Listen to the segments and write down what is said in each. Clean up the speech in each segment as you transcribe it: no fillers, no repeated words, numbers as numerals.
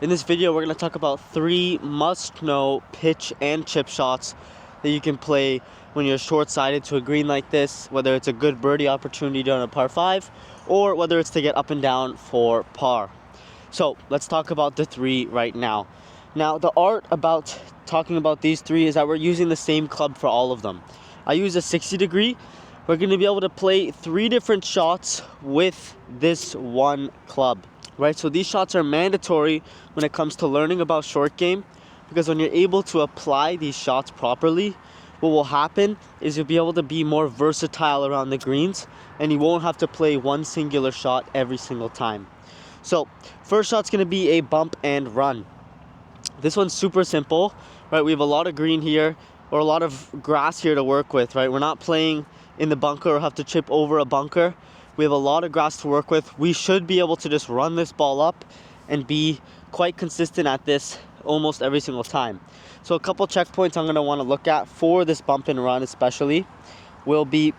In this video, we're going to talk about 3 must-know pitch and chip shots that you can play when you're short-sided to a green like this, whether it's a good birdie opportunity on a par 5 or whether it's to get up and down for par. So let's talk about the 3 right now. Now, the art about talking about these 3 is that we're using the same club for all of them. I use a 60 degree. We're going to be able to play 3 different shots with this one club. Right, so these shots are mandatory when it comes to learning about short game, because when you're able to apply these shots properly, what will happen is you'll be able to be more versatile around the greens and you won't have to play one singular shot every single time. So first shot's going to be a bump and run. This one's super simple, right? We have a lot of green here, or a lot of grass here to work with, right? We're not playing in the bunker or have to chip over a bunker. We have a lot of grass to work with. We should be able to just run this ball up and be quite consistent at this almost every single time. So a couple checkpoints I'm going to want to look at for this bump and run especially will be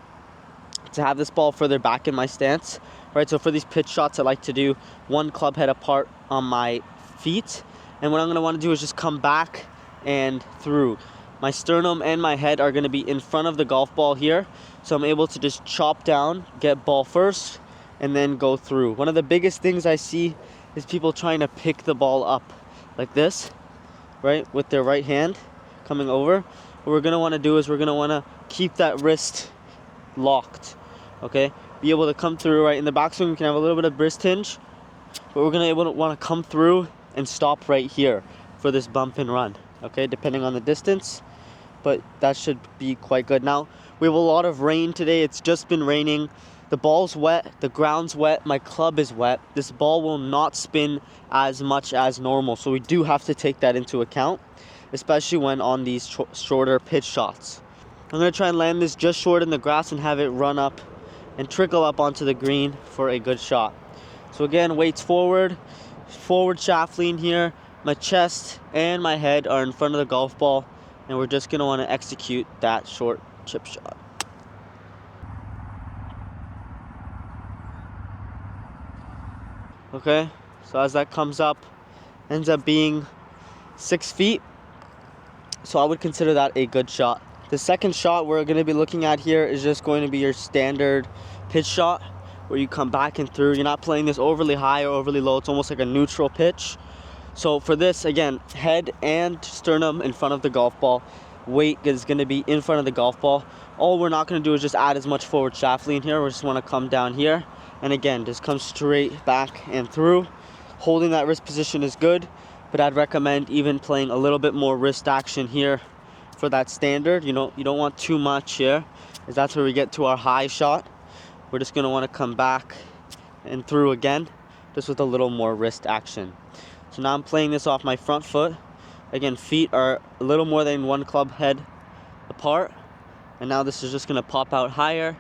to have this ball further back in my stance, right? So for these pitch shots, I like to do one club head apart on my feet. And what I'm going to want to do is just come back and through. My sternum and my head are going to be in front of the golf ball here. So I'm able to just chop down, get ball first, and then go through. One of the biggest things I see is people trying to pick the ball up like this, right? With their right hand coming over. What we're going to want to do is we're going to want to keep that wrist locked, okay? Be able to come through, right? In the backswing, we can have a little bit of wrist hinge, but we're going to want to come through and stop right here for this bump and run, okay? Depending on the distance, but that should be quite good. Now, we have a lot of rain today. It's just been raining. The ball's wet, the ground's wet, my club is wet. This ball will not spin as much as normal, so we do have to take that into account, especially when on these shorter pitch shots. I'm going to try and land this just short in the grass and have it run up and trickle up onto the green for a good shot. So again, weights forward shaft lean here. My chest and my head are in front of the golf ball, and we're just going to want to execute that short chip shot. Okay, so as that comes up, ends up being 6 feet. So I would consider that a good shot. The second shot we're going to be looking at here is just going to be your standard pitch shot, where you come back and through. You're not playing this overly high or overly low. It's almost like a neutral pitch. So for this, again, head and sternum in front of the golf ball. Weight is going to be in front of the golf ball. All we're not going to do is just add as much forward shaft lean here. We just want to come down here. And again, just come straight back and through. Holding that wrist position is good, but I'd recommend even playing a little bit more wrist action here for that standard. You don't want too much here, as that's where we get to our high shot. We're just going to want to come back and through again, just with a little more wrist action. So now I'm playing this off my front foot. Again, feet are a little more than one club head apart. And now this is just going to pop out higher.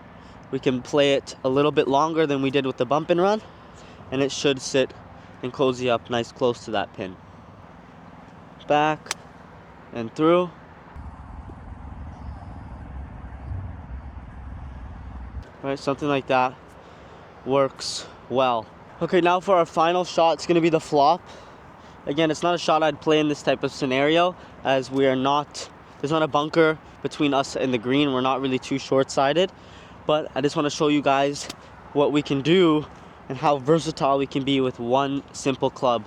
We can play it a little bit longer than we did with the bump and run, and it should sit and cozy up nice close to that pin. Back and through. Right, something like that works well. Okay, now for our final shot, it's going to be the flop. Again, it's not a shot I'd play in this type of scenario, as there's not a bunker between us and the green. We're not really too short-sided, but I just want to show you guys what we can do and how versatile we can be with one simple club.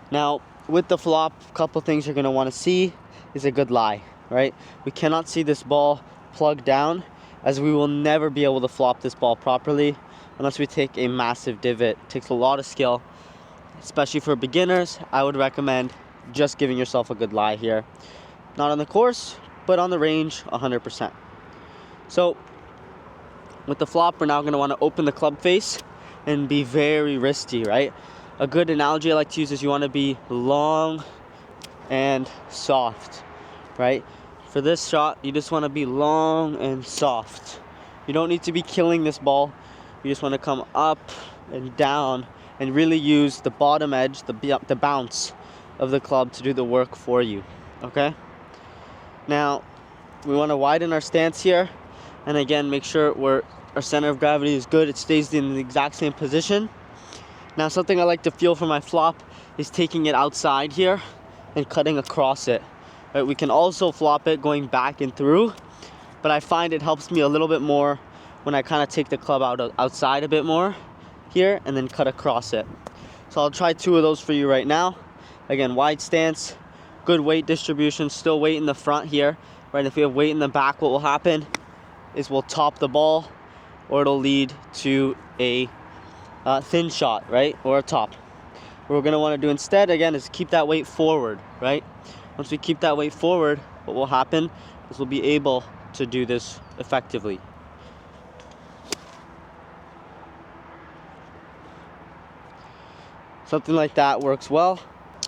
Now, with the flop, a couple things you're going to want to see is a good lie, right? We cannot see this ball plugged down, as we will never be able to flop this ball properly unless we take a massive divot. It takes a lot of skill, especially for beginners. I would recommend just giving yourself a good lie here. Not on the course, but on the range, 100%. So with the flop, we're now going to want to open the club face and be very wristy, right? A good analogy I like to use is you want to be long and soft, right? For this shot, you just want to be long and soft. You don't need to be killing this ball. You just want to come up and down and really use the bottom edge, the bounce of the club to do the work for you, okay? Now, we want to widen our stance here, and again, make sure our center of gravity is good. It stays in the exact same position. Now something I like to feel for my flop is taking it outside here and cutting across it. Right, we can also flop it going back and through, but I find it helps me a little bit more when I kind of take the club outside a bit more here and then cut across it. So I'll try 2 of those for you right now. Again, wide stance, good weight distribution, still weight in the front here. Right, if we have weight in the back, what will happen is we'll top the ball, or it'll lead to a thin shot, right, or a top. What we're gonna wanna do instead, again, is keep that weight forward, right? Once we keep that weight forward, what will happen is we'll be able to do this effectively. Something like that works well.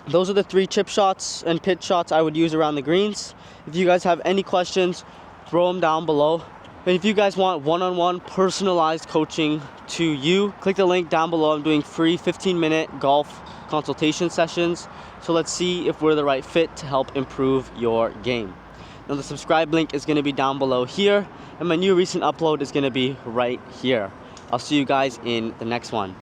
Those are the 3 chip shots and pitch shots I would use around the greens. If you guys have any questions, throw them down below. And if you guys want one-on-one personalized coaching to you, click the link down below. I'm doing free 15-minute golf consultation sessions. So let's see if we're the right fit to help improve your game. Now the subscribe link is going to be down below here, and my new recent upload is going to be right here. I'll see you guys in the next one.